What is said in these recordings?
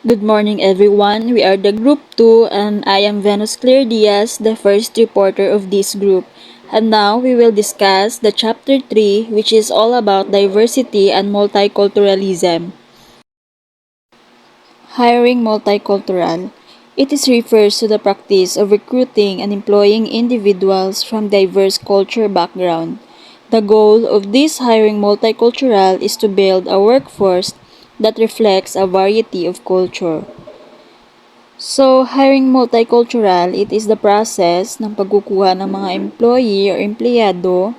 Good morning everyone, we are the group 2 and I am Venus Claire Diaz, the first reporter of this group. And now we will discuss the chapter 3 which is all about diversity and multiculturalism. Hiring multicultural. It is refers to the practice of recruiting and employing individuals from diverse culture background. The goal of this hiring multicultural is to build a workforce that reflects a variety of culture. So, hiring multicultural, it is the process ng pagkukuha ng mga employee or empleyado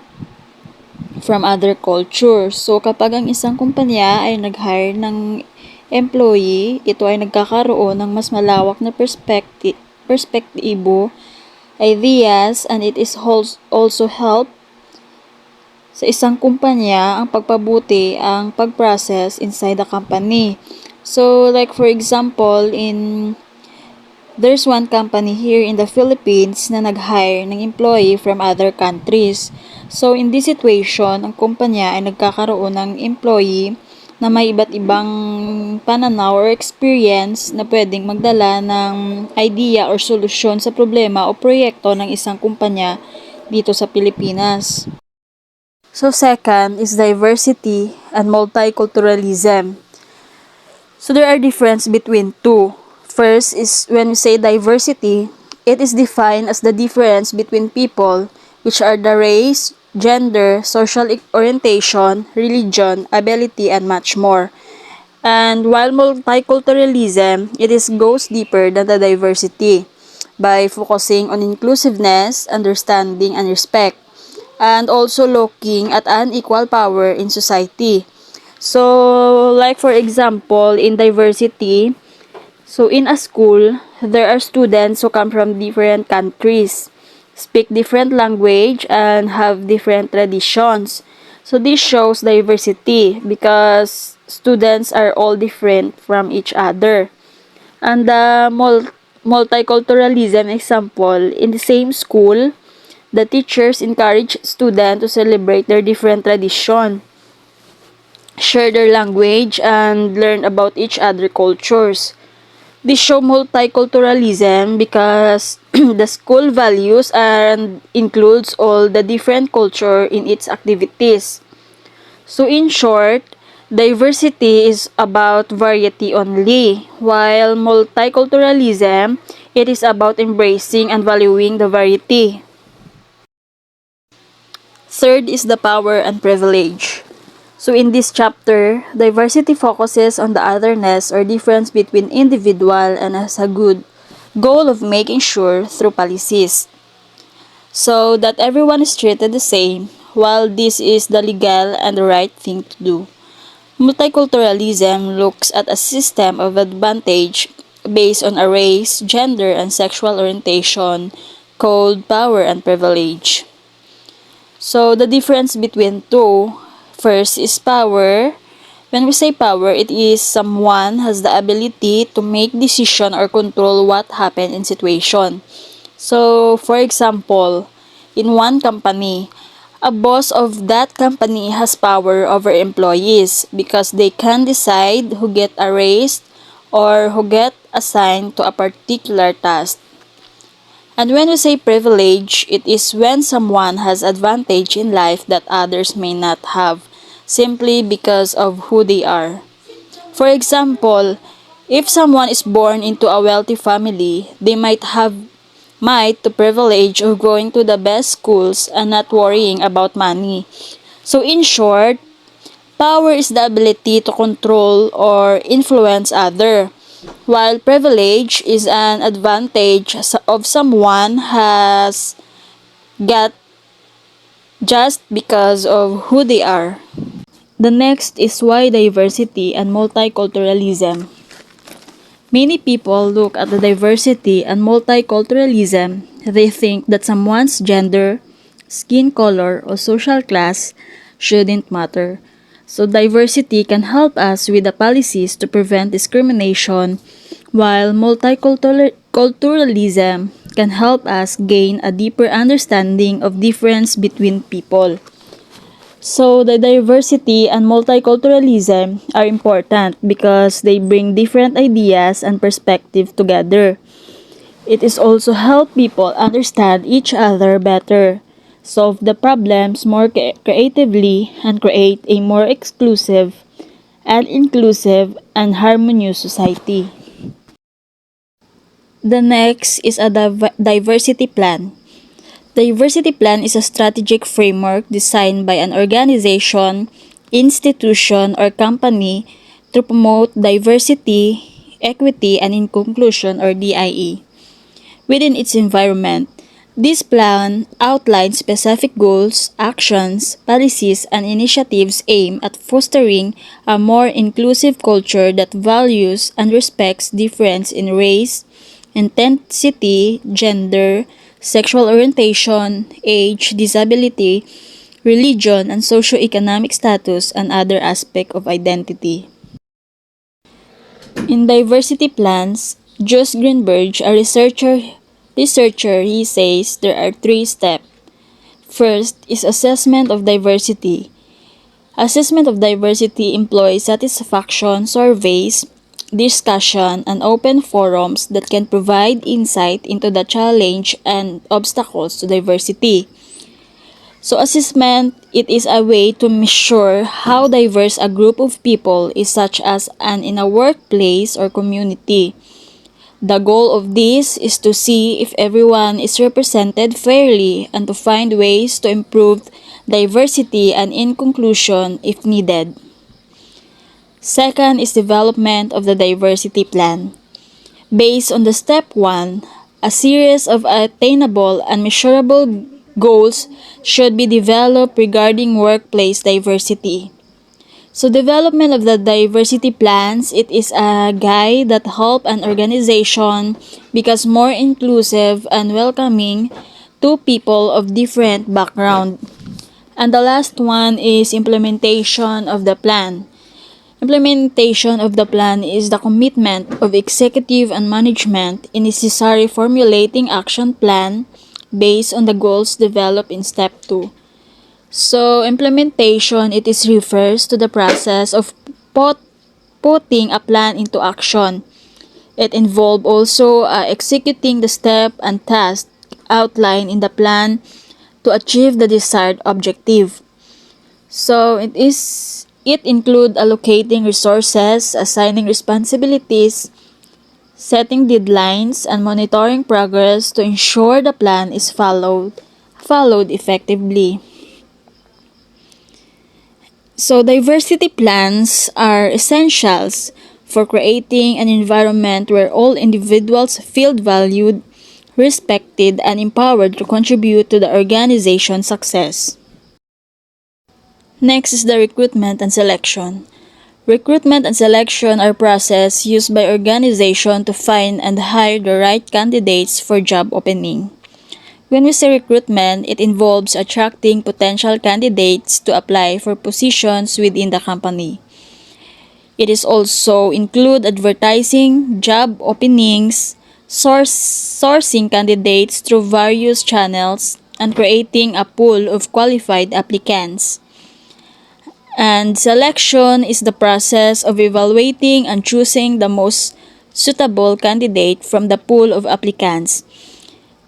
from other cultures. So, kapag ang isang kumpanya ay nag-hire ng employee, ito ay nagkakaroon ng mas malawak na perspektibo, ideas, and it is also help sa isang kumpanya ang pagpabuti ang pag-process inside the company. So, like for example, there's one company here in the Philippines na nag-hire ng employee from other countries. So, in this situation, ang kumpanya ay nagkakaroon ng employee na may iba't ibang pananaw or experience na pwedeng magdala ng idea or solusyon sa problema o proyekto ng isang kumpanya dito sa Pilipinas. So, second is diversity and multiculturalism. So, there are differences between two. First is when we say diversity, it is defined as the difference between people, which are the race, gender, social orientation, religion, ability, and much more. And while multiculturalism, it goes deeper than the diversity by focusing on inclusiveness, understanding, and respect, and also looking at unequal power in society. So, like for example, in diversity, so in a school, there are students who come from different countries, speak different language, and have different traditions. So this shows diversity because students are all different from each other. And the multiculturalism example, in the same school, the teachers encourage students to celebrate their different tradition, share their language, and learn about each other cultures. This show multiculturalism because the school values and includes all the different culture in its activities. So in short, diversity is about variety only, while multiculturalism, it is about embracing and valuing the variety. Third is the power and privilege. So in this chapter, diversity focuses on the otherness or difference between individual and has a good goal of making sure through policies so that everyone is treated the same, while this is the legal and the right thing to do. Multiculturalism looks at a system of advantage based on a race, gender, and sexual orientation called power and privilege. So the difference between two, first is power. When we say power, it is someone has the ability to make decision or control what happen in situation. So, for example, in one company, a boss of that company has power over employees because they can decide who get erased or who get assigned to a particular task. And when we say privilege, it is when someone has advantage in life that others may not have, simply because of who they are. For example, if someone is born into a wealthy family, they might the privilege of going to the best schools and not worrying about money. So in short, power is the ability to control or influence other, while privilege is an advantage of someone has got just because of who they are. The next is why diversity and multiculturalism. Many people look at the diversity and multiculturalism. They think that someone's gender, skin color, or social class shouldn't matter. So diversity can help us with the policies to prevent discrimination, while multiculturalism can help us gain a deeper understanding of difference between people. So the diversity and multiculturalism are important because they bring different ideas and perspective together. It is also help people understand each other better, solve the problems more creatively, and create a more exclusive and inclusive and harmonious society. The next is a diversity plan. Diversity plan is a strategic framework designed by an organization, institution, or company to promote diversity, equity, and inclusion or DIE within its environment. This plan outlines specific goals, actions, policies, and initiatives aimed at fostering a more inclusive culture that values and respects difference in race, intensity, gender, sexual orientation, age, disability, religion, and socioeconomic status and other aspects of identity. In diversity plans, Josh Greenberg, a researcher, he says there are three steps. First is assessment of diversity. Assessment of diversity employs satisfaction surveys, discussion, and open forums that can provide insight into the challenge and obstacles to diversity. So assessment, it is a way to measure how diverse a group of people is such as in a workplace or community. The goal of this is to see if everyone is represented fairly and to find ways to improve diversity and inclusion if needed. Second is development of the diversity plan. Based on the step 1, a series of attainable and measurable goals should be developed regarding workplace diversity. So development of the diversity plans, it is a guide that help an organization become more inclusive and welcoming to people of different background. And the last one is implementation of the plan. Implementation of the plan is the commitment of executive and management in necessary formulating action plan based on the goals developed in step 2. So, implementation, it is refers to the process of putting a plan into action. It involves also executing the step and task outlined in the plan to achieve the desired objective. So, it include allocating resources, assigning responsibilities, setting deadlines, and monitoring progress to ensure the plan is followed effectively. So diversity plans are essentials for creating an environment where all individuals feel valued, respected, and empowered to contribute to the organization's success. Next is the recruitment and selection. Recruitment and selection are processes used by organizations to find and hire the right candidates for job opening. When we say recruitment, it involves attracting potential candidates to apply for positions within the company. It is also include advertising, job openings, sourcing candidates through various channels, and creating a pool of qualified applicants. And selection is the process of evaluating and choosing the most suitable candidate from the pool of applicants.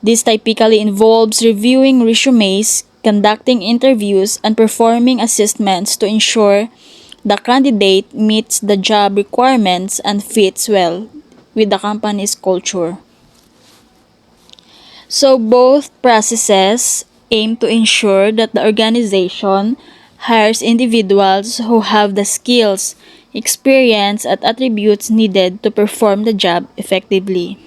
This typically involves reviewing resumes, conducting interviews, and performing assessments to ensure the candidate meets the job requirements and fits well with the company's culture. So both processes aim to ensure that the organization hires individuals who have the skills, experience, and attributes needed to perform the job effectively.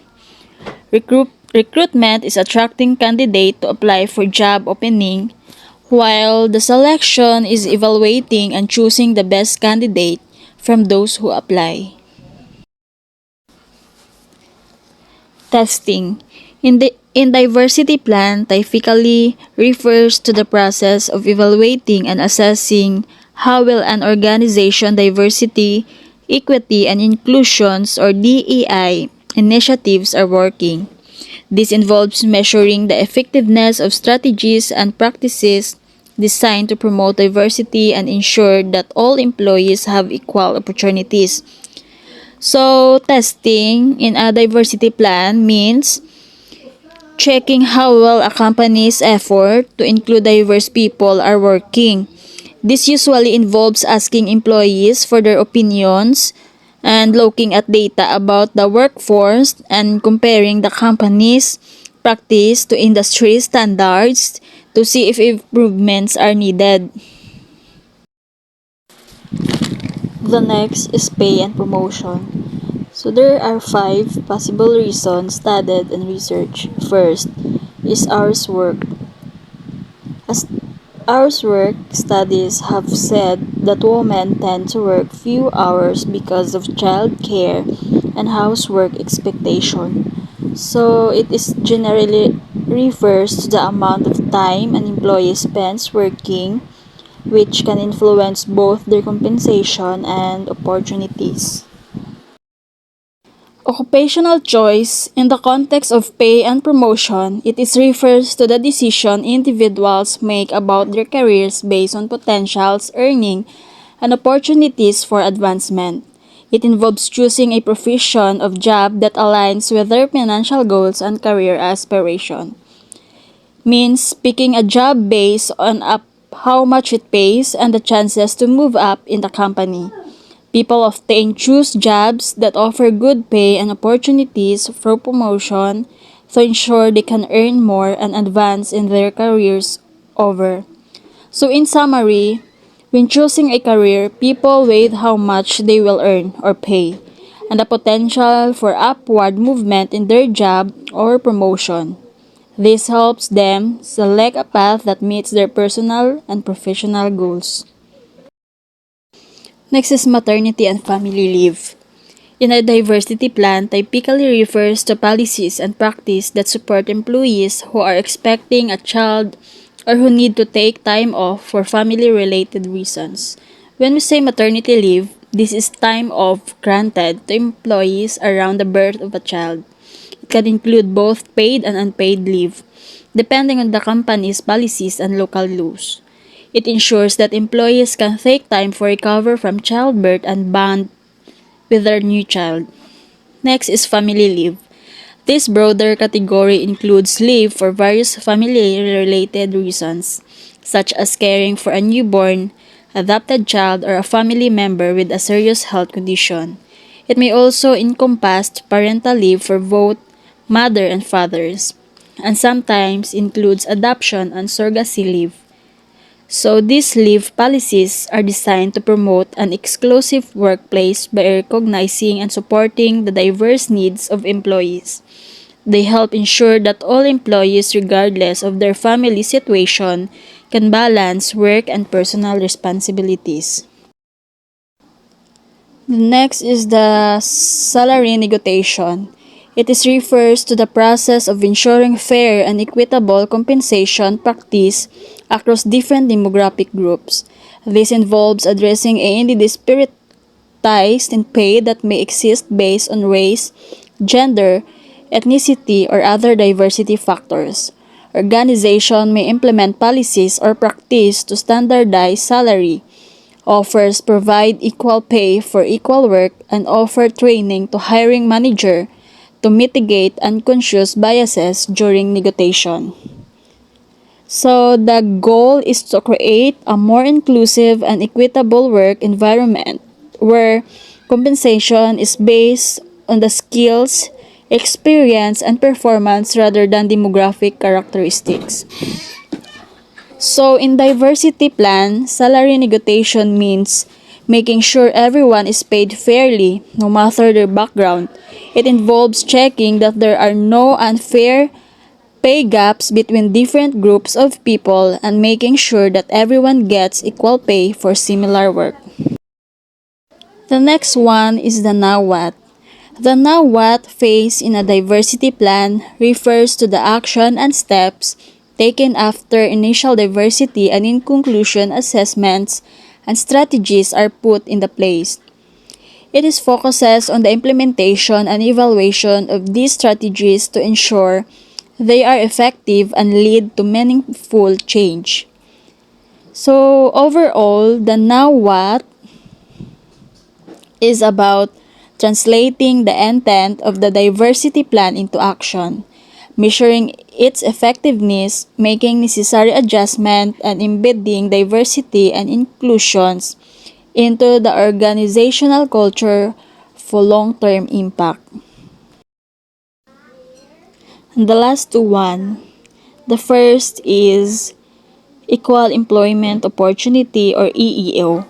Recruitment is attracting candidates to apply for job opening, while the selection is evaluating and choosing the best candidate from those who apply. Testing. In diversity plan typically refers to the process of evaluating and assessing how well an organization diversity, equity, and inclusions or DEI initiatives are working. This involves measuring the effectiveness of strategies and practices designed to promote diversity and ensure that all employees have equal opportunities. So, testing in a diversity plan means checking how well a company's effort to include diverse people are working. This usually involves asking employees for their opinions and looking at data about the workforce and comparing the company's practice to industry standards to see if improvements are needed. The next is pay and promotion. So there are 5 possible reasons studied and researched. First is hours work. As hours work studies have said that women tend to work few hours because of child care and housework expectation. So it is generally refers to the amount of time an employee spends working, which can influence both their compensation and opportunities. Occupational choice. In the context of pay and promotion, it is refers to the decision individuals make about their careers based on potentials, earning, and opportunities for advancement. It involves choosing a profession of job that aligns with their financial goals and career aspiration. Means picking a job based on how much it pays and the chances to move up in the company. People often choose jobs that offer good pay and opportunities for promotion to ensure they can earn more and advance in their careers over. So in summary, when choosing a career, people weigh how much they will earn or pay and the potential for upward movement in their job or promotion. This helps them select a path that meets their personal and professional goals. Next is maternity and family leave. In a diversity plan, typically refers to policies and practice that support employees who are expecting a child or who need to take time off for family-related reasons. When we say maternity leave, this is time off granted to employees around the birth of a child. It can include both paid and unpaid leave, depending on the company's policies and local laws. It ensures that employees can take time for recover from childbirth and bond with their new child. Next is family leave. This broader category includes leave for various family-related reasons, such as caring for a newborn, adopted child, or a family member with a serious health condition. It may also encompass parental leave for both mother and fathers, and sometimes includes adoption and surrogacy leave. So these leave policies are designed to promote an exclusive workplace by recognizing and supporting the diverse needs of employees. They help ensure that all employees, regardless of their family situation, can balance work and personal responsibilities. Next is the salary negotiation. It is refers to the process of ensuring fair and equitable compensation practice across different demographic groups. This involves addressing any disparities in pay that may exist based on race, gender, ethnicity, or other diversity factors. Organization may implement policies or practice to standardize salary, offers provide equal pay for equal work, and offer training to hiring manager to mitigate unconscious biases during negotiation. So the goal is to create a more inclusive and equitable work environment where compensation is based on the skills, experience, and performance rather than demographic characteristics. So in diversity plan, salary negotiation means making sure everyone is paid fairly, no matter their background. It involves checking that there are no unfair pay gaps between different groups of people and making sure that everyone gets equal pay for similar work. The next one is the now what. The now what phase in a diversity plan refers to the action and steps taken after initial diversity and in conclusion assessments and strategies are put into place. It is focuses on the implementation and evaluation of these strategies to ensure they are effective and lead to meaningful change. So overall, the now what is about translating the intent of the diversity plan into action, measuring its effectiveness, making necessary adjustment, and embedding diversity and inclusions into the organizational culture for long-term impact. And the last one, the first is Equal Employment Opportunity or EEO.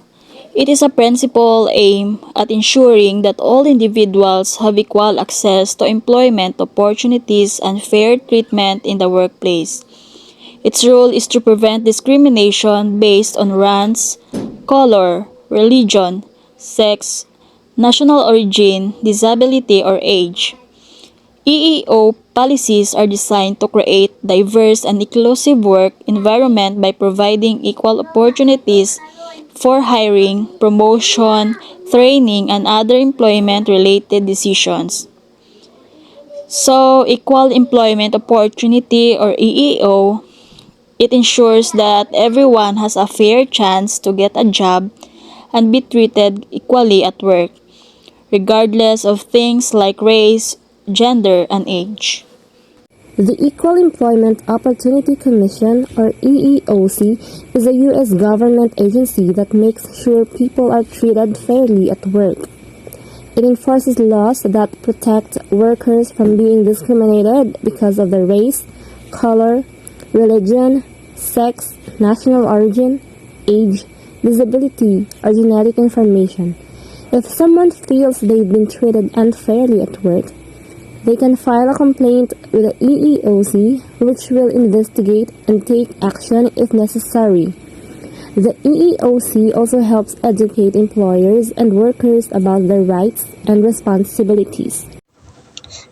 It is a principle aimed at ensuring that all individuals have equal access to employment opportunities and fair treatment in the workplace. Its role is to prevent discrimination based on race, color, religion, sex, national origin, disability, or age. EEO policies are designed to create diverse and inclusive work environment by providing equal opportunities for hiring, promotion, training, and other employment-related decisions. So, equal employment opportunity or EEO, it ensures that everyone has a fair chance to get a job and be treated equally at work, regardless of things like race, gender, and age. The Equal Employment Opportunity Commission, or EEOC, is a U.S. government agency that makes sure people are treated fairly at work. It enforces laws that protect workers from being discriminated because of their race, color, religion, sex, national origin, age, disability, or genetic information. If someone feels they've been treated unfairly at work, they can file a complaint with the EEOC, which will investigate and take action if necessary. The EEOC also helps educate employers and workers about their rights and responsibilities.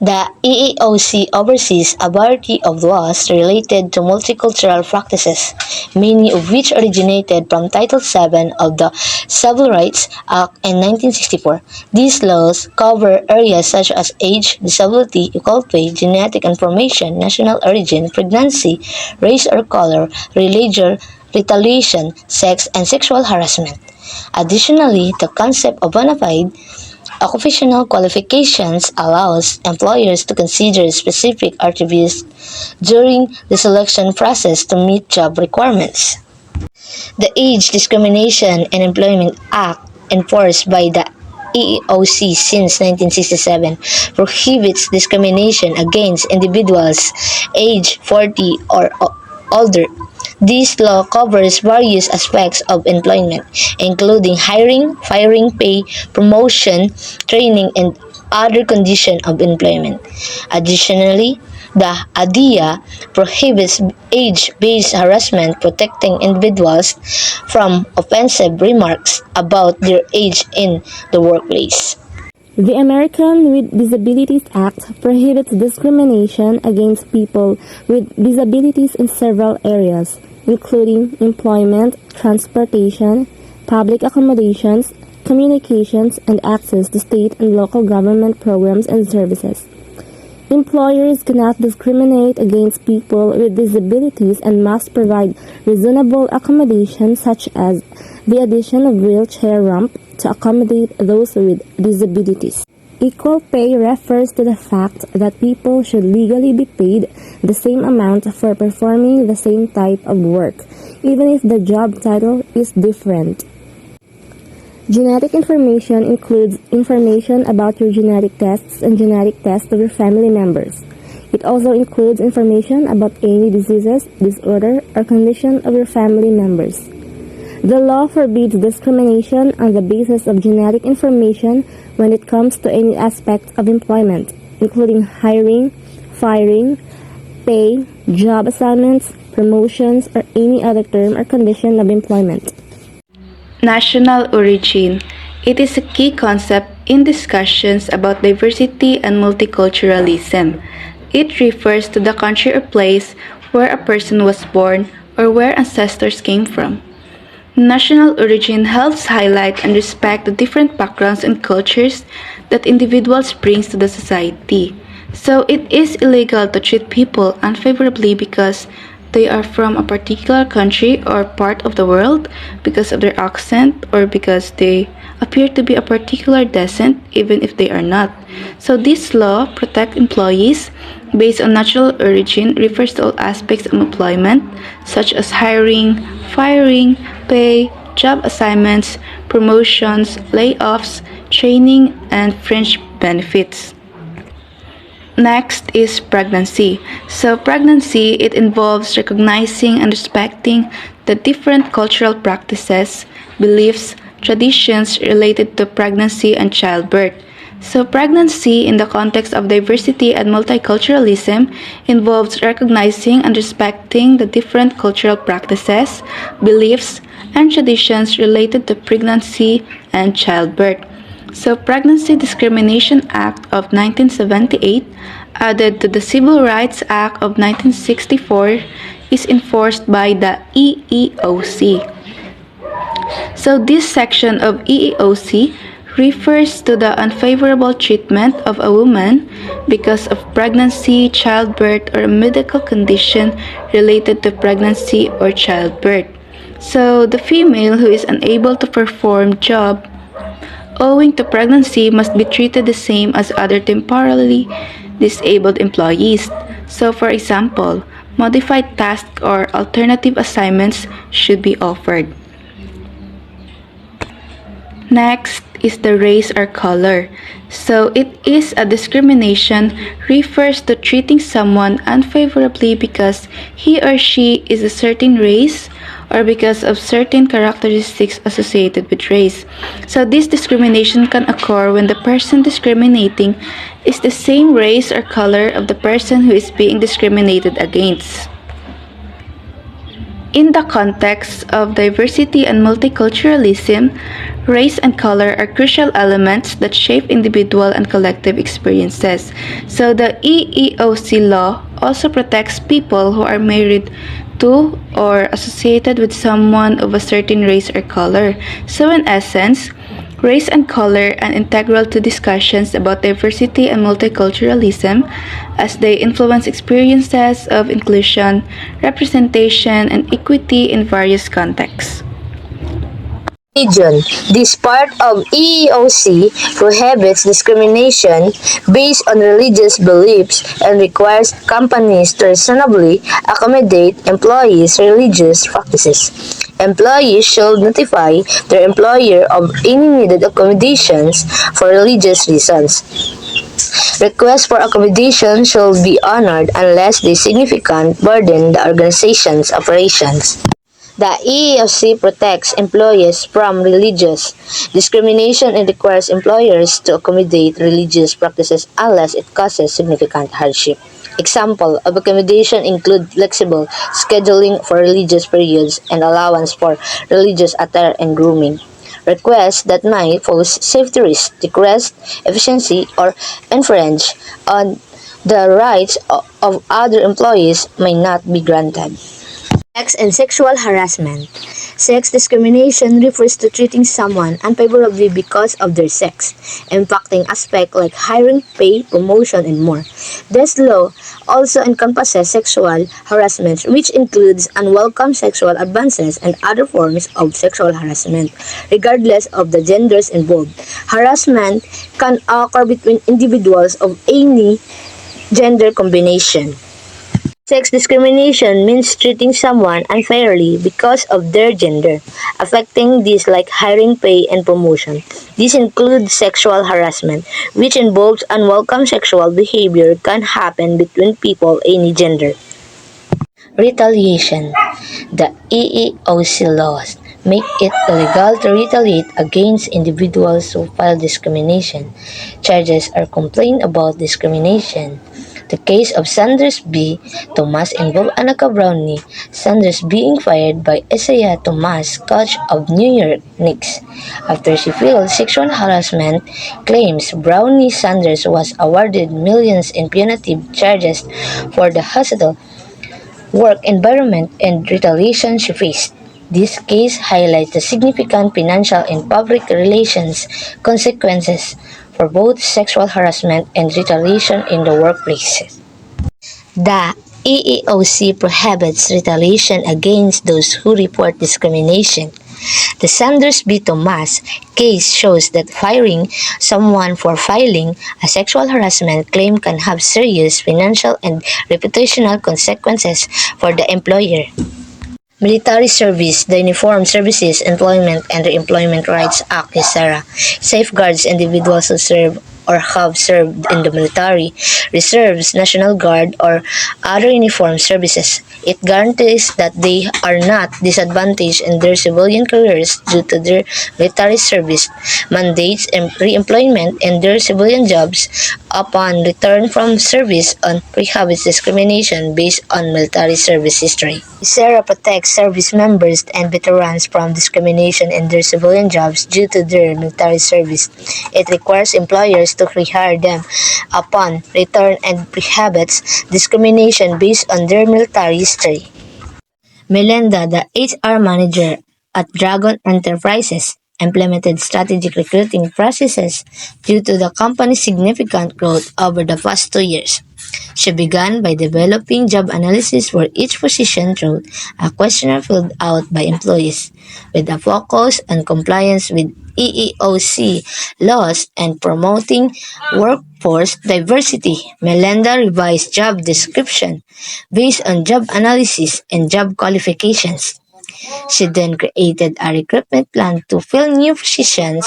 The EEOC oversees a variety of laws related to multicultural practices, many of which originated from Title VII of the Civil Rights Act in 1964. These laws cover areas such as age, disability, equal pay, genetic information, national origin, pregnancy, race or color, religion, retaliation, sex, and sexual harassment. Additionally, the concept of bona fide occupational qualifications allows employers to consider specific attributes during the selection process to meet job requirements. The Age Discrimination in Employment Act, enforced by the EEOC since 1967, prohibits discrimination against individuals aged 40 or older. This law covers various aspects of employment, including hiring, firing, pay, promotion, training, and other conditions of employment. Additionally, the ADIA prohibits age-based harassment, protecting individuals from offensive remarks about their age in the workplace. The American with Disabilities Act prohibits discrimination against people with disabilities in several areas, including employment, transportation, public accommodations, communications, and access to state and local government programs and services. Employers cannot discriminate against people with disabilities and must provide reasonable accommodations such as the addition of wheelchair ramp to accommodate those with disabilities. Equal pay refers to the fact that people should legally be paid the same amount for performing the same type of work, even if the job title is different. Genetic information includes information about your genetic tests and genetic tests of your family members. It also includes information about any diseases, disorder, or condition of your family members. The law forbids discrimination on the basis of genetic information when it comes to any aspect of employment, including hiring, firing, pay, job assignments, promotions, or any other term or condition of employment. National origin. It is a key concept in discussions about diversity and multiculturalism. It refers to the country or place where a person was born or where ancestors came from. National origin helps highlight and respect the different backgrounds and cultures that individuals bring to the society. So it is illegal to treat people unfavorably because they are from a particular country or part of the world, because of their accent, or because they appear to be a particular descent even if they are not. So this law protects employees based on natural origin, refers to all aspects of employment such as hiring, firing, pay, job assignments, promotions, layoffs, training, and fringe benefits. Next is pregnancy. So pregnancy, it involves recognizing and respecting the different cultural practices, beliefs, traditions related to pregnancy and childbirth. So pregnancy in the context of diversity and multiculturalism involves recognizing and respecting the different cultural practices, beliefs, and traditions related to pregnancy and childbirth. So Pregnancy Discrimination Act of 1978, added to the Civil Rights Act of 1964, is enforced by the EEOC. So this section of EEOC refers to the unfavorable treatment of a woman because of pregnancy, childbirth, or a medical condition related to pregnancy or childbirth. So the female who is unable to perform job owing to pregnancy must be treated the same as other temporarily disabled employees. So for example, modified tasks or alternative assignments should be offered. Next is the race or color. So it is a discrimination, refers to treating someone unfavorably because he or she is a certain race or because of certain characteristics associated with race. So this discrimination can occur when the person discriminating is the same race or color of the person who is being discriminated against. In the context of diversity and multiculturalism, race and color are crucial elements that shape individual and collective experiences. So the EEOC law also protects people who are married to or associated with someone of a certain race or color. So in essence, race and color are integral to discussions about diversity and multiculturalism as they influence experiences of inclusion, representation, and equity in various contexts. Religion. This part of EEOC prohibits discrimination based on religious beliefs and requires companies to reasonably accommodate employees' religious practices. Employees should notify their employer of any needed accommodations for religious reasons. Requests for accommodation should be honored unless they significantly burden the organization's operations. The EEOC protects employees from religious discrimination and requires employers to accommodate religious practices unless it causes significant hardship. Example of accommodation include flexible scheduling for religious periods and allowance for religious attire and grooming. Requests that might pose safety risks, decrease efficiency, or infringe on the rights of other employees may not be granted. Sex and sexual harassment. Sex discrimination refers to treating someone unfavorably because of their sex, impacting aspects like hiring, pay, promotion, and more. This law also encompasses sexual harassment, which includes unwelcome sexual advances and other forms of sexual harassment, regardless of the genders involved. Harassment can occur between individuals of any gender combination. Sex discrimination means treating someone unfairly because of their gender, affecting these like hiring, pay, and promotion. This includes sexual harassment, which involves unwelcome sexual behavior can happen between people any gender. Retaliation. The EEOC laws make it illegal to retaliate against individuals who file discrimination charges or complain about discrimination. The case of Sanders B. Thomas involved Anaka Brownie, Sanders being fired by Isaiah Thomas, coach of New York Knicks. After she filed sexual harassment claims, Brownie Sanders was awarded millions in punitive charges for the hostile work environment and retaliation she faced. This case highlights the significant financial and public relations consequences for both sexual harassment and retaliation in the workplace. The EEOC prohibits retaliation against those who report discrimination. The Sanders v. Tomas case shows that firing someone for filing a sexual harassment claim can have serious financial and reputational consequences for the employer. Military service, the Uniformed Services Employment and Reemployment Rights Act (USERRA) safeguards individuals who serve or have served in the military, reserves, National Guard, or other uniformed services. It guarantees that they are not disadvantaged in their civilian careers due to their military service, mandates re-employment in their civilian jobs upon return from service, and prohibits discrimination based on military service history. USERRA protects service members and veterans from discrimination in their civilian jobs due to their military service. It requires employers to rehire them upon return and prohibits discrimination based on their military history. Melinda, the HR manager at Dragon Enterprises, implemented strategic recruiting processes due to the company's significant growth over the past 2 years. She began by developing job analysis for each position through a questionnaire filled out by employees, with a focus on compliance with EEOC laws and promoting workforce diversity. Melinda revised job description based on job analysis and job qualifications. She then created a recruitment plan to fill new positions,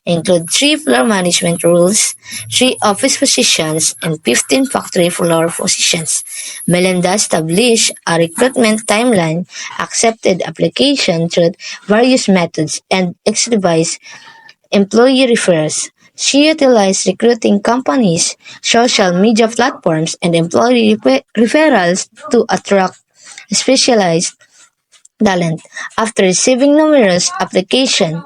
include 3 floor management roles, 3 office positions, and 15 factory floor positions. Melinda established a recruitment timeline, accepted applications through various methods, and revised employee referrals. She utilized recruiting companies, social media platforms, and employee referrals to attract specialized talent. After receiving numerous applications,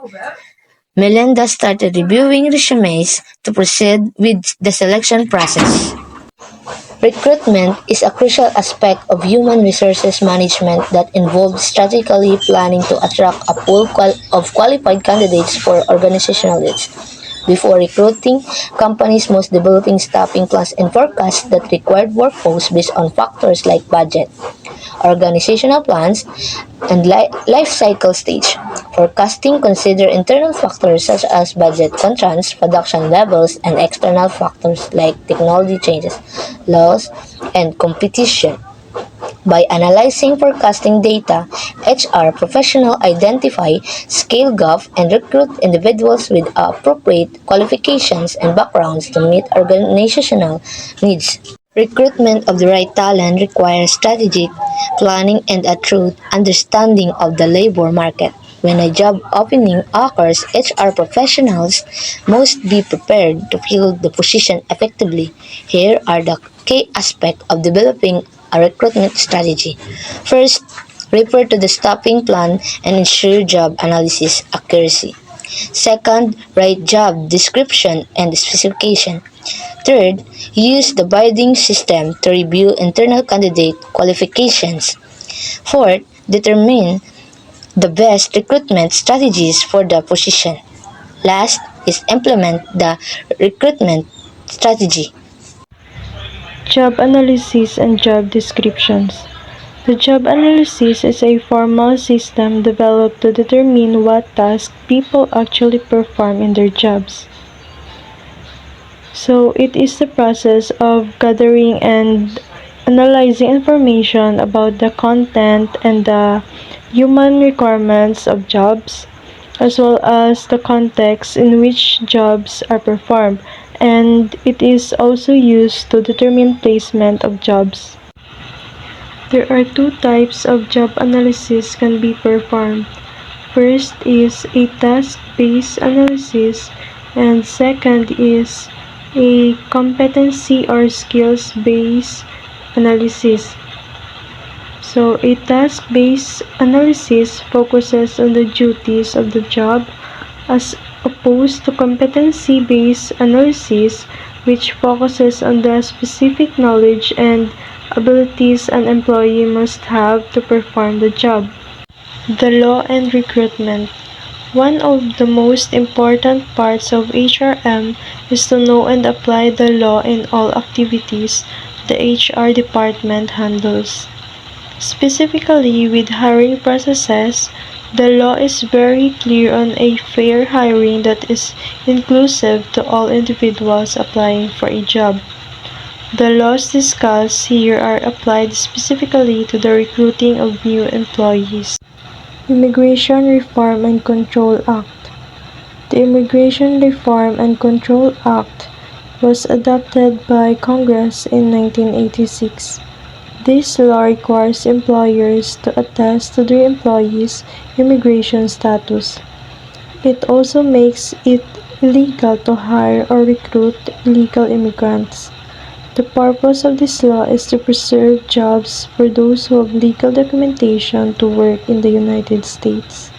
Melinda started reviewing resumes to proceed with the selection process. Recruitment is a crucial aspect of human resources management that involves strategically planning to attract a pool of qualified candidates for organizational needs. Before recruiting, companies must developing staffing plans and forecasts that required workforce based on factors like budget, organizational plans, and life cycle stage. Forecasting consider internal factors such as budget constraints, production levels, and external factors like technology changes, laws, and competition. By analyzing forecasting data, HR professionals identify skill gaps and recruit individuals with appropriate qualifications and backgrounds to meet organizational needs. Recruitment of the right talent requires strategic planning and a true understanding of the labor market. When a job opening occurs, HR professionals must be prepared to fill the position effectively. Here are the key aspects of developing a recruitment strategy. First, refer to the staffing plan and ensure job analysis accuracy. Second, write job description and specification. Third, use the bidding system to review internal candidate qualifications. Fourth, determine the best recruitment strategies for the position. Last is implement the recruitment strategy. Job analysis and job descriptions. The job analysis is a formal system developed to determine what tasks people actually perform in their jobs. So, it is the process of gathering and analyzing information about the content and the human requirements of jobs, as well as the context in which jobs are performed, and it is also used to determine placement of jobs. There are 2 types of job analysis can be performed. First is a task-based analysis, and second is a competency or skills-based analysis. So, a task-based analysis focuses on the duties of the job as opposed to competency-based analysis, which focuses on the specific knowledge and abilities an employee must have to perform the job. The law and recruitment. One of the most important parts of HRM is to know and apply the law in all activities, the HR department handles. Specifically with hiring processes, the law is very clear on a fair hiring that is inclusive to all individuals applying for a job. The laws discussed here are applied specifically to the recruiting of new employees. Immigration Reform and Control Act. The Immigration Reform and Control Act was adopted by Congress in 1986. This law requires employers to attest to their employees' immigration status. It also makes it illegal to hire or recruit illegal immigrants. The purpose of this law is to preserve jobs for those who have legal documentation to work in the United States.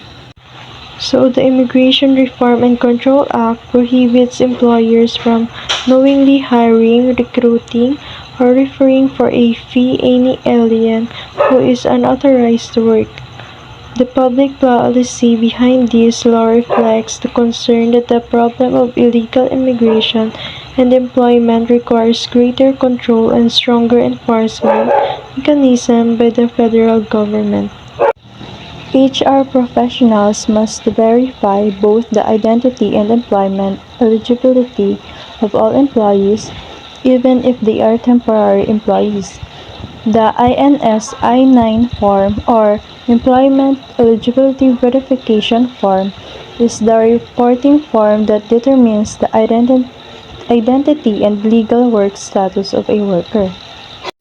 So the Immigration Reform and Control Act prohibits employers from knowingly hiring, recruiting, or referring for a fee any alien who is unauthorized to work. The public policy behind this law reflects the concern that the problem of illegal immigration and employment requires greater control and stronger enforcement mechanism by the federal government. HR professionals must verify both the identity and employment eligibility of all employees, even if they are temporary employees. The INS I-9 form or Employment Eligibility Verification Form is the reporting form that determines the identity and legal work status of a worker.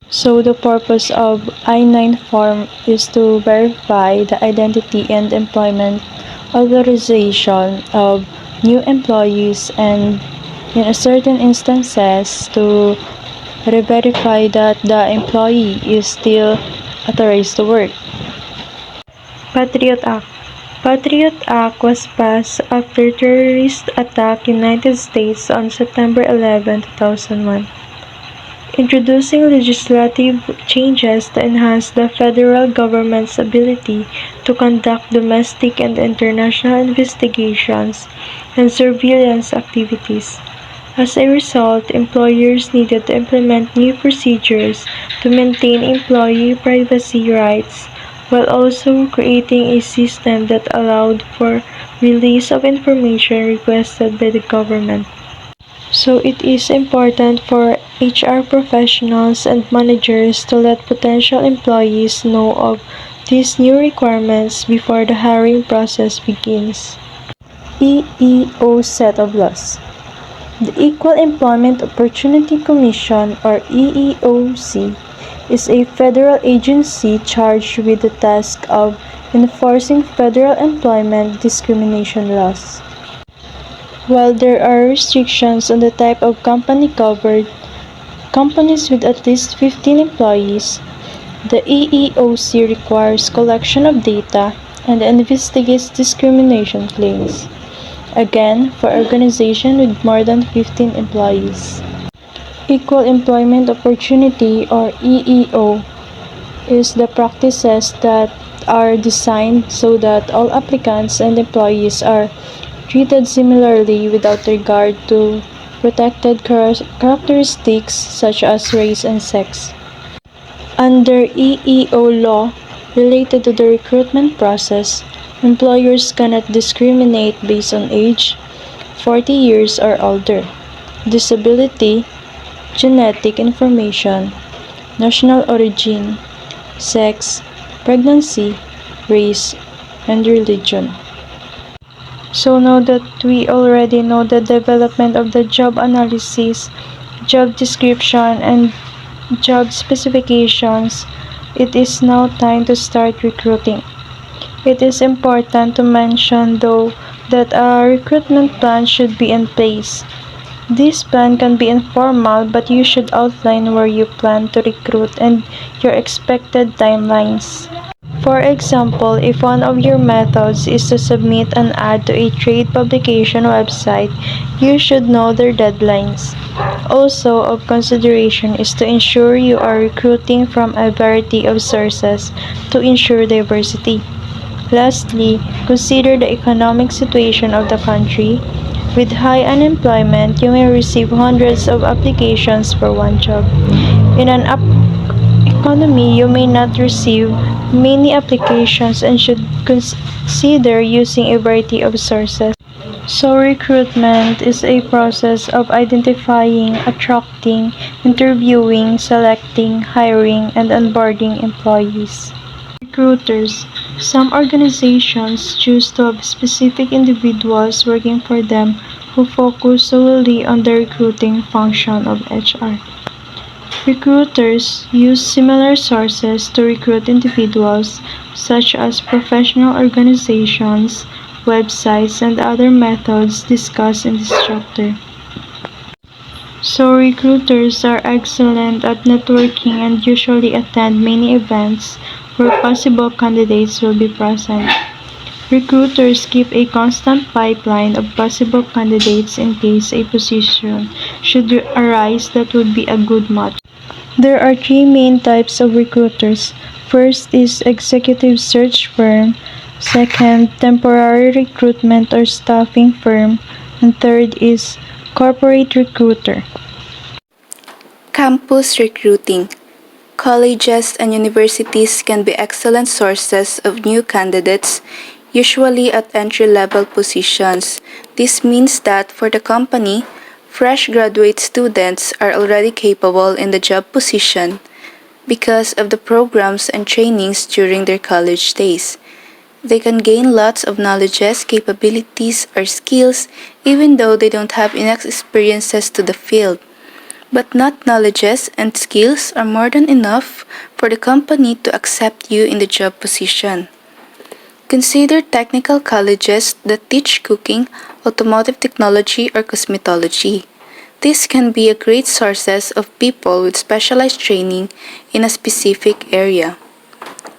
So the purpose of I-9 form is to verify the identity and employment authorization of new employees and in a certain instances to re-verify that the employee is still authorized to work. Patriot Act. Patriot Act was passed after terrorist attack United States on September 11, 2001. Introducing legislative changes to enhance the federal government's ability to conduct domestic and international investigations and surveillance activities. As a result, employers needed to implement new procedures to maintain employee privacy rights, while also creating a system that allowed for release of information requested by the government. So it is important for HR professionals and managers to let potential employees know of these new requirements before the hiring process begins. EEO set of laws. The Equal Employment Opportunity Commission or EEOC is a federal agency charged with the task of enforcing federal employment discrimination laws. While there are restrictions on the type of company covered, companies with at least 15 employees, the EEOC requires collection of data and investigates discrimination claims. Again, for organizations with more than 15 employees. Equal Employment Opportunity or EEO is the practices that are designed so that all applicants and employees are treated similarly without regard to protected characteristics such as race and sex. Under EEO law related to the recruitment process, employers cannot discriminate based on age, 40 years or older, disability, genetic information, national origin, sex, pregnancy, race, and religion. So now that we already know the development of the job analysis, job description, and job specifications, it is now time to start recruiting. It is important to mention though that a recruitment plan should be in place. This plan can be informal, but you should outline where you plan to recruit and your expected timelines. For example, if one of your methods is to submit an ad to a trade publication website, you should know their deadlines. Also of consideration is to ensure you are recruiting from a variety of sources to ensure diversity. Lastly, consider the economic situation of the country. With high unemployment, you may receive hundreds of applications for one job. In an economy, you may not receive many applications and should consider using a variety of sources. So, recruitment is a process of identifying, attracting, interviewing, selecting, hiring, and onboarding employees. Recruiters. Some organizations choose to have specific individuals working for them who focus solely on the recruiting function of HR. Recruiters use similar sources to recruit individuals, such as professional organizations, websites, and other methods discussed in this chapter. So, recruiters are excellent at networking and usually attend many events where possible candidates will be present. Recruiters keep a constant pipeline of possible candidates in case a position should arise that would be a good match. There are three main types of recruiters. First is executive search firm, second, temporary recruitment or staffing firm, and third is corporate recruiter. Campus recruiting. Colleges and universities can be excellent sources of new candidates, usually at entry-level positions. This means that for the company, fresh graduate students are already capable in the job position because of the programs and trainings during their college days. They can gain lots of knowledges, capabilities, or skills even though they don't have enough experiences to the field. But not knowledges and skills are more than enough for the company to accept you in the job position. Consider technical colleges that teach cooking, automotive technology, or cosmetology. These can be a great sources of people with specialized training in a specific area.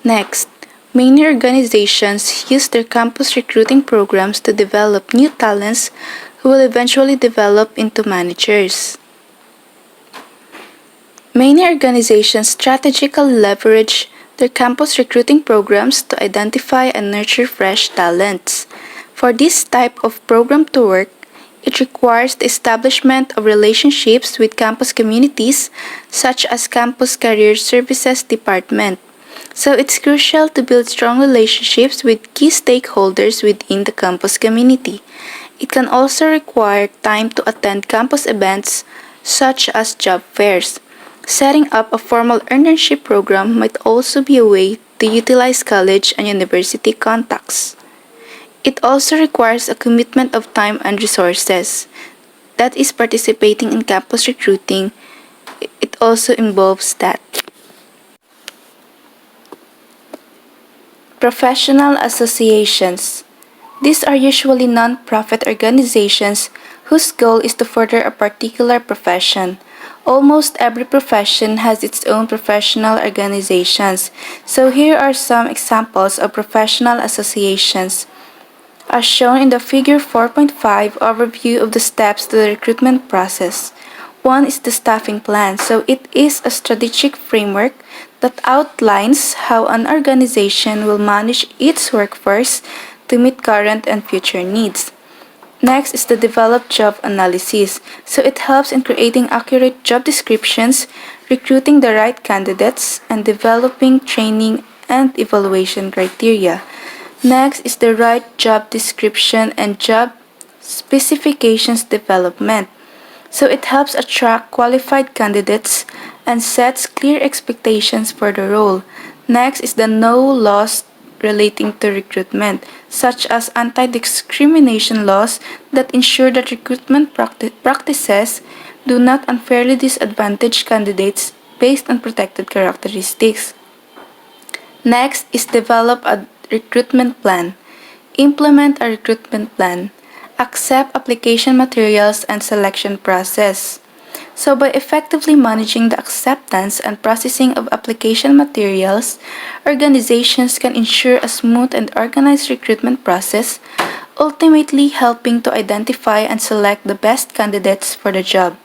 Next, many organizations use their campus recruiting programs to develop new talents who will eventually develop into managers. Many organizations strategically leverage their campus recruiting programs to identify and nurture fresh talents. For this type of program to work, it requires the establishment of relationships with campus communities, such as Campus Career Services Department. So it's crucial to build strong relationships with key stakeholders within the campus community. It can also require time to attend campus events, such as job fairs. Setting up a formal internship program might also be a way to utilize college and university contacts. It also requires a commitment of time and resources. That is participating in campus recruiting. It also involves that. Professional associations. These are usually non-profit organizations whose goal is to further a particular profession. Almost every profession has its own professional organizations. So here are some examples of professional associations. As shown in the figure 4.5 overview of the steps to the recruitment process. One is the staffing plan. So it is a strategic framework that outlines how an organization will manage its workforce to meet current and future needs. Next is the develop job analysis. So it helps in creating accurate job descriptions, recruiting the right candidates, and developing training and evaluation criteria. Next is the right job description and job specifications development. So it helps attract qualified candidates and sets clear expectations for the role. Next is the no laws relating to recruitment, such as anti-discrimination laws that ensure that recruitment practices do not unfairly disadvantage candidates based on protected characteristics. Next is develop a recruitment plan. Implement a recruitment plan. Accept application materials and selection process. So by effectively managing the acceptance and processing of application materials, organizations can ensure a smooth and organized recruitment process, ultimately helping to identify and select the best candidates for the job.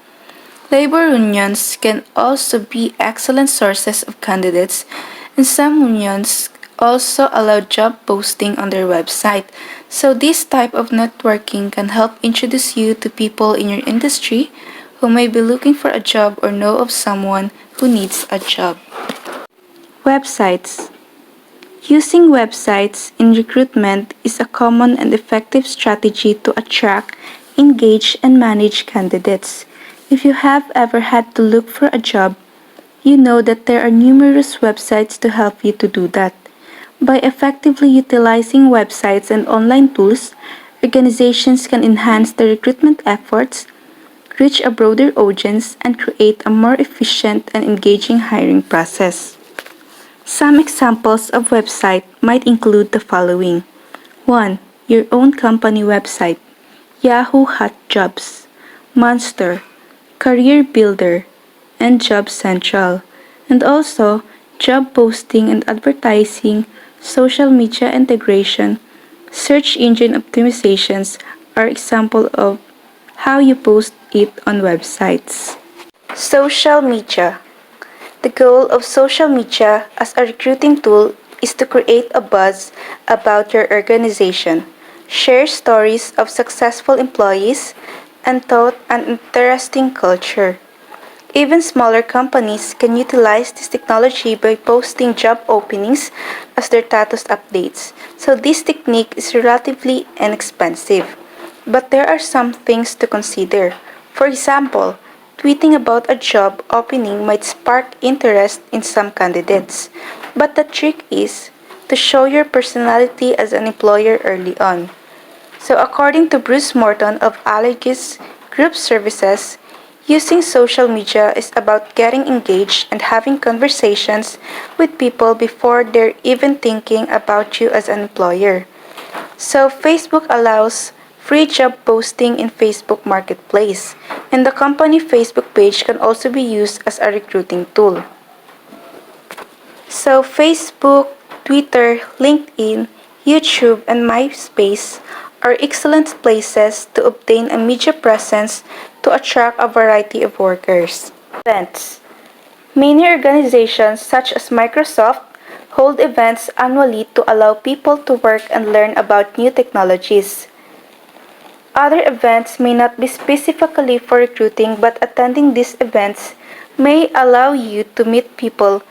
Labor unions can also be excellent sources of candidates, and some unions also allow job posting on their website. So this type of networking can help introduce you to people in your industry who may be looking for a job or know of someone who needs a job. Websites. Using websites in recruitment is a common and effective strategy to attract, engage, and manage candidates. If you have ever had to look for a job, you know that there are numerous websites to help you to do that. By effectively utilizing websites and online tools, organizations can enhance their recruitment efforts, reach a broader audience, and create a more efficient and engaging hiring process. Some examples of website might include the following. 1. Your own company website. Yahoo Hot Jobs, Monster, Career Builder, and Job Central. And also, job posting and advertising, social media integration, search engine optimizations are examples of how you post it on websites. Social media. The goal of social media as a recruiting tool is to create a buzz about your organization, share stories of successful employees, and tout an interesting culture. Even smaller companies can utilize this technology by posting job openings as their status updates, so this technique is relatively inexpensive. But there are some things to consider. For example, tweeting about a job opening might spark interest in some candidates, but the trick is to show your personality as an employer early on. So according to Bruce Morton of Allergis Group Services, using social media is about getting engaged and having conversations with people before they're even thinking about you as an employer. So Facebook allows free job posting in Facebook Marketplace, and the company Facebook page can also be used as a recruiting tool. So Facebook, Twitter, LinkedIn, YouTube, and MySpace are excellent places to obtain a media presence to attract a variety of workers. Events. Many organizations such as Microsoft hold events annually to allow people to work and learn about new technologies. Other events may not be specifically for recruiting, but attending these events may allow you to meet people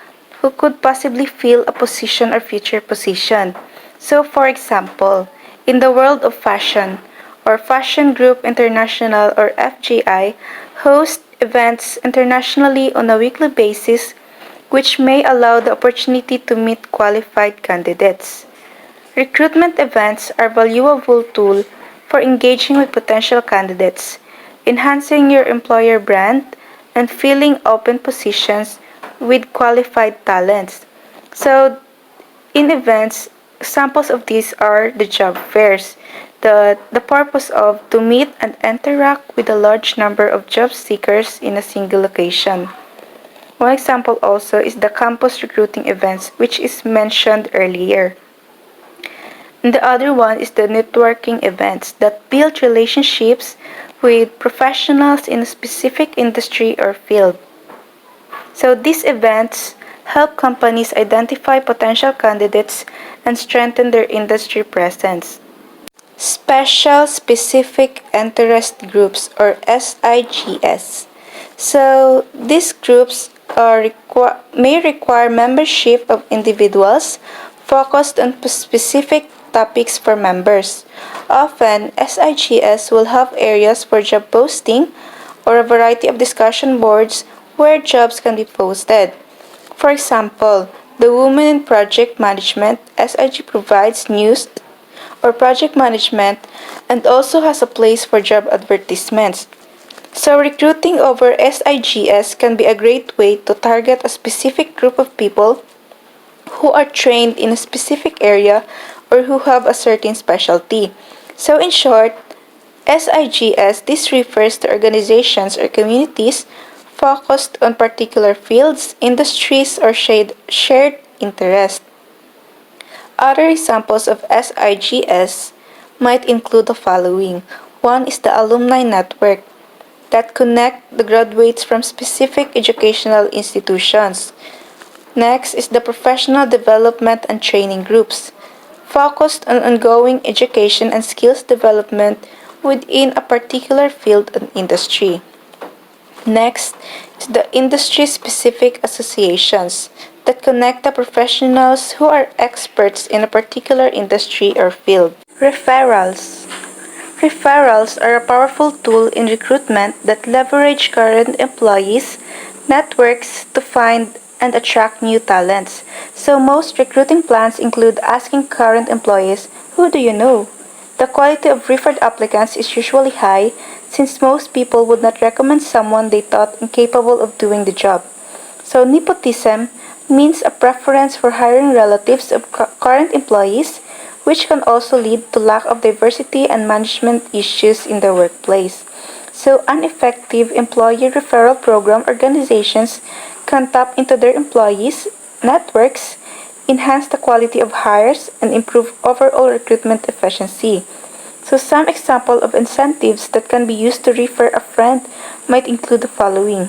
who could possibly fill a position or future position. So, for example, in the world of fashion, or Fashion Group International or FGI hosts events internationally on a weekly basis, which may allow the opportunity to meet qualified candidates. Recruitment events are a valuable tool for engaging with potential candidates, enhancing your employer brand, and filling open positions with qualified talents. So, in events, examples of these are the job fairs. The purpose of to meet and interact with a large number of job seekers in a single location. One example also is the campus recruiting events, which is mentioned earlier. And the other one is the networking events that build relationships with professionals in a specific industry or field. So these events help companies identify potential candidates and strengthen their industry presence. Special Specific Interest Groups or SIGS. So these groups may require membership of individuals focused on specific topics for members. Often, SIGS will have areas for job posting or a variety of discussion boards where jobs can be posted. For example, the Women in Project Management SIG provides news or project management and also has a place for job advertisements. So recruiting over SIGS can be a great way to target a specific group of people who are trained in a specific area or who have a certain specialty. So in short, SIGS, this refers to organizations or communities focused on particular fields, industries, or shared interests. Other examples of SIGS might include the following. One is the alumni network that connect the graduates from specific educational institutions. Next is the professional development and training groups, focused on ongoing education and skills development within a particular field and industry. Next is the industry-specific associations that connect the professionals who are experts in a particular industry or field. Referrals. Referrals are a powerful tool in recruitment that leverage current employees' networks to find and attract new talents. So most recruiting plans include asking current employees, "Who do you know?" The quality of referred applicants is usually high since most people would not recommend someone they thought incapable of doing the job. So nepotism means a preference for hiring relatives of current employees, which can also lead to lack of diversity and management issues in the workplace. So ineffective employee referral program organizations can tap into their employees' networks, enhance the quality of hires, and improve overall recruitment efficiency. So some example of incentives that can be used to refer a friend might include the following: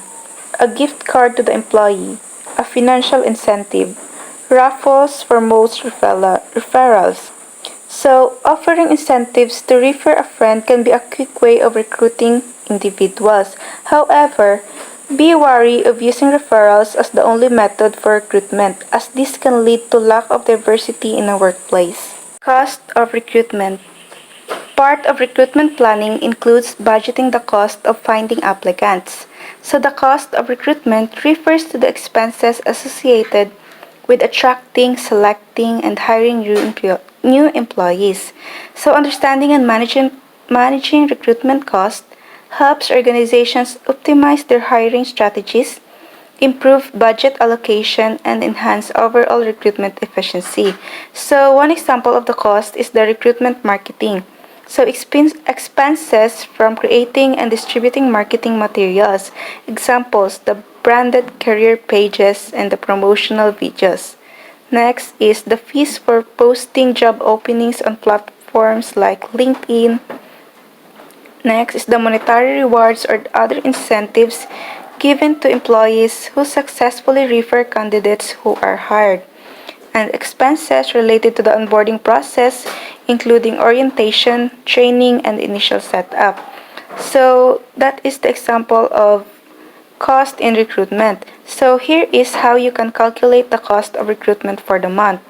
a gift card to the employee, a financial incentive, raffles for most referrals. So, offering incentives to refer a friend can be a quick way of recruiting individuals. However, be wary of using referrals as the only method for recruitment, as this can lead to lack of diversity in a workplace. Cost of recruitment. Part of recruitment planning includes budgeting the cost of finding applicants. So the cost of recruitment refers to the expenses associated with attracting, selecting, and hiring new employees. So understanding and managing recruitment costs helps organizations optimize their hiring strategies, improve budget allocation, and enhance overall recruitment efficiency. So one example of the cost is the recruitment marketing. So expenses from creating and distributing marketing materials. Examples, the branded career pages and the promotional videos. Next is the fees for posting job openings on platforms like LinkedIn. Next is the monetary rewards or other incentives given to employees who successfully refer candidates who are hired. And expenses related to the onboarding process, including orientation, training, and initial setup. So that is the example of cost in recruitment. So here is how you can calculate the cost of recruitment for the month.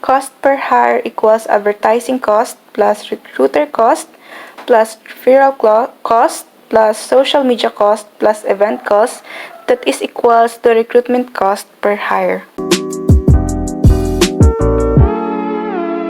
Cost per hire equals advertising cost plus recruiter cost plus referral cost plus social media cost plus event cost, that is equals to recruitment cost per hire.